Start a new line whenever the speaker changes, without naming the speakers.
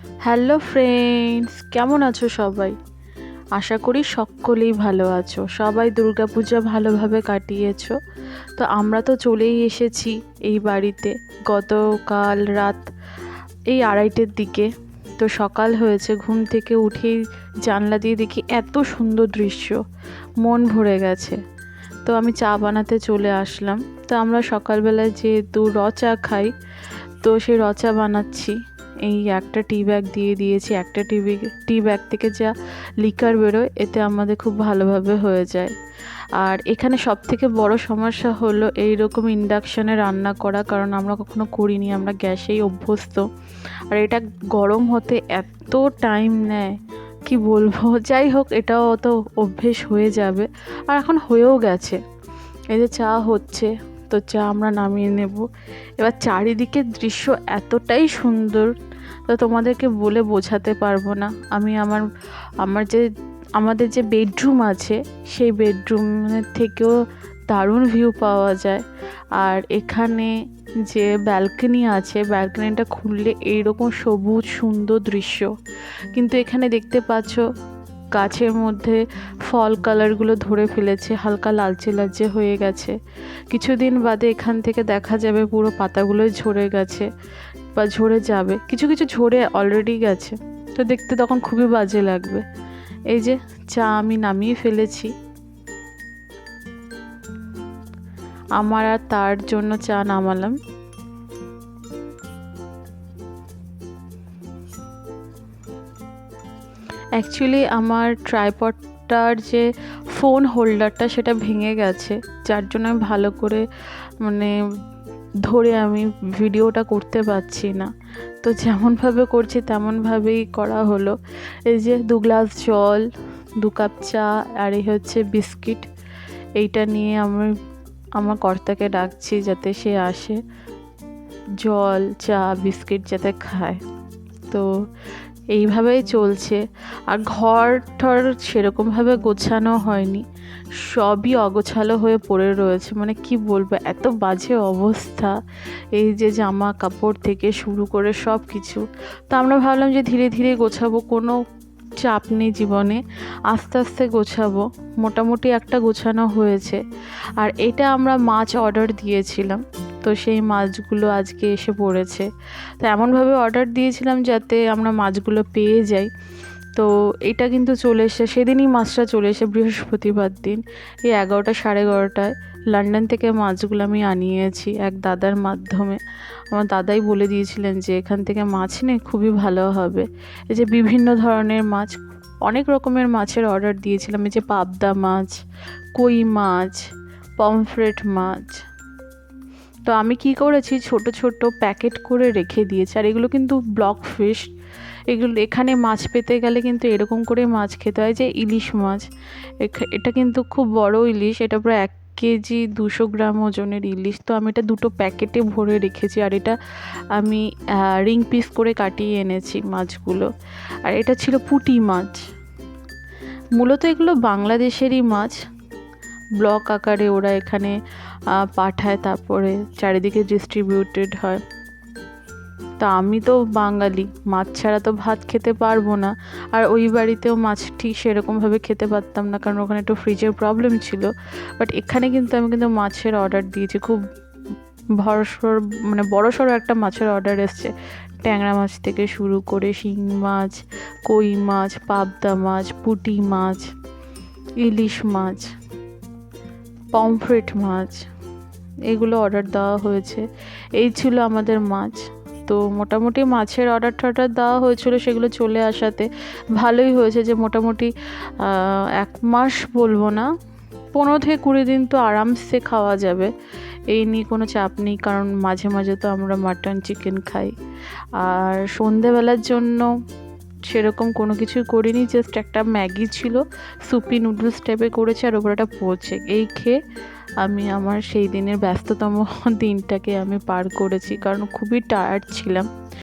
Hello friends, কেমন আছো সবাই? আশা করি সকলেই ভালো আছো। সবাই দুর্গাপূজা ভালোভাবে কাটিয়েছো। তো আমরা তো চলেই এসেছি এই বাড়িতে গতকাল রাত এই 2:30টার দিকে। তো সকাল হয়েছে, ঘুম থেকে উঠেই জানলা দিয়ে দেখি এত সুন্দর দৃশ্য, মন ভরে গেছে। তো আমি চা বানাতে চলে আসলাম। তো আমরা সকালবেলায় যেহেতু চা খাই, তো সেই চা বানাচ্ছি। এই একটা টি ব্যাগ দিয়ে দিয়েছি, একটা টি ব্যাগ থেকে যা লিকার বেরোয় এতে আমাদের খুব ভালোভাবে হয়ে যায়। আর এখানে সবথেকে বড় সমস্যা হলো এইরকম ইন্ডাকশানে রান্না করা, কারণ আমরা কখনো করিনি, আমরা গ্যাসেই অভ্যস্ত। আর এটা গরম হতে এত টাইম নেয় কি বলবো। যাই হোক, এটাও অত অভ্যেস হয়ে যাবে, আর এখন হয়েও গেছে। এই যে চা হচ্ছে, তো চা আমরা নামিয়ে নেব। এবার চারিদিকের দৃশ্য এতটাই সুন্দর, তো তোমাদেরকে বলে বোঝাতে পারবো না। আমি আমাদের যে বেডরুম আছে, সেই বেডরুমের থেকেও দারুণ ভিউ পাওয়া যায়। আর এখানে যে ব্যালকনি আছে, ব্যালকনিটা খুললে এইরকম সবুজ সুন্দর দৃশ্য। কিন্তু এখানে দেখতে পাচ্ছ গাছের মধ্যে ফল কালারগুলো ধরে ফেলেছে, হালকা লালচে লালচে হয়ে গেছে। কিছুদিন বাদে এখান থেকে দেখা যাবে পুরো পাতাগুলোই ঝরে গেছে বা ঝরে যাবে, কিছু কিছু ঝরে অলরেডি গেছে। তো দেখতে তখন খুবই বাজে লাগবে। এই যে চা আমি নামিয়ে ফেলেছি, আমার আর তার জন্য চা নামালাম। অ্যাকচুয়ালি আমার ট্রাইপডটার যে ফোন হোল্ডারটা সেটা ভেঙে গেছে, যার জন্য আমি ভালো করে ধরে আমি ভিডিওটা করতে পারছি না। তো যেমনভাবে করছি তেমনভাবেই করা হলো। এই যে 2 গ্লাস জল, 2 কাপ চা, আর এই হচ্ছে বিস্কিট। এইটা নিয়ে আমি আমার কর্তাকে ডাকছি যাতে সে আসে, জল চা বিস্কিট যাতে খায়। তো এইভাবেই চলছে। আর ঘর ঠর সেরকমভাবে গোছানো হয়নি, সবই অগোছালো হয়ে পড়ে রয়েছে। কি বলবো, এত বাজে অবস্থা। এই যে জামা কাপড় থেকে শুরু করে সব কিছু। তো আমরা ভাবলাম যে ধীরে ধীরে গোছাবো, কোনো চাপ নেই জীবনে, আস্তে আস্তে গোছাবো। মোটামুটি একটা গোছানো হয়েছে। আর এটা আমরা মাছ অর্ডার দিয়েছিলাম, তো সেই মাছগুলো আজকে এসে পড়েছে। তো এমনভাবে অর্ডার দিয়েছিলাম যাতে আমরা মাছগুলো পেয়ে যাই। তো এটা কিন্তু চলে এসে, সেদিনই মাছটা চলে এসে, বৃহস্পতিবার দিন এই 11টা 11:30টায় লন্ডন থেকে মাছগুলো আমি আনিয়েছি এক দাদার মাধ্যমে। আমার দাদাই বলে দিয়েছিলেন যে এখান থেকে মাছ নে, খুবই ভালো হবে। এই যে বিভিন্ন ধরনের মাছ, অনেক রকমের মাছের অর্ডার দিয়েছিলাম। এই যে পাবদা মাছ, কই মাছ, পমফ্রেট মাছ। তো আমি কি করেছি, ছোট ছোট প্যাকেট করে রেখে দিয়েছি। আর এগুলো কিন্তু ব্লক ফিশ। এগুলো এখানে মাছ পেতে গেলে কিন্তু এরকম করে মাছ খেতে হয়। যে ইলিশ মাছ, এটা কিন্তু খুব বড় ইলিশ, এটা প্রায় 1 কেজি 200 গ্রাম ওজনের ইলিশ। তো আমি এটা 2টো প্যাকেটে ভরে রেখেছি। আর এটা আমি রিং পিস করে কাটিয়ে এনেছি মাছগুলো। আর এটা ছিল পুঁটি মাছ। মূলত এগুলো বাংলাদেশেরই মাছ, ব্লক আকারে ওরা এখানে পাঠায়, তারপরে চারিদিকে ডিস্ট্রিবিউটেড হয়। তা আমি তো বাঙালি, মাছ ছাড়া তো ভাত খেতে পারবো না। আর ওই বাড়িতেও মাছ ঠিক সেরকমভাবে খেতে পারতাম না, কারণ ওখানে একটু ফ্রিজের প্রবলেম ছিল। বাট এখানে কিন্তু আমি মাছের অর্ডার দিয়েছি, খুব ভরসর বড়সড় একটা মাছের অর্ডার এসছে। ট্যাংরা মাছ থেকে শুরু করে শিং মাছ, কই মাছ, পাবদা মাছ, পুঁটি মাছ, ইলিশ মাছ, পমফ্রেট মাছ, এগুলো অর্ডার দেওয়া হয়েছে। এই ছিল আমাদের মাছ। তো মোটামুটি মাছের অর্ডার টর্ডার দেওয়া হয়েছিল, সেগুলো চলে আসাতে ভালোই হয়েছে। যে মোটামুটি 1 মাস বলবো না, 15 থেকে 20 দিন তো আরামসে খাওয়া যাবে। এই নিয়ে কোনো চাপ নেই, কারণ মাঝে মাঝে তো আমরা মাটন চিকেন খাই। আর সন্ধেবেলার জন্য সেরকম কোনো কিছু করিনি, জাস্ট একটা ম্যাগি ছিল, সুপি নুডলস টাইপের করেছি, আর ওপরে একটা পচে। এই খেয়ে আমি আমার সেই দিনের ব্যস্ততম দিনটাকে আমি পার করেছি, কারণ খুবই টায়ার্ড ছিলাম।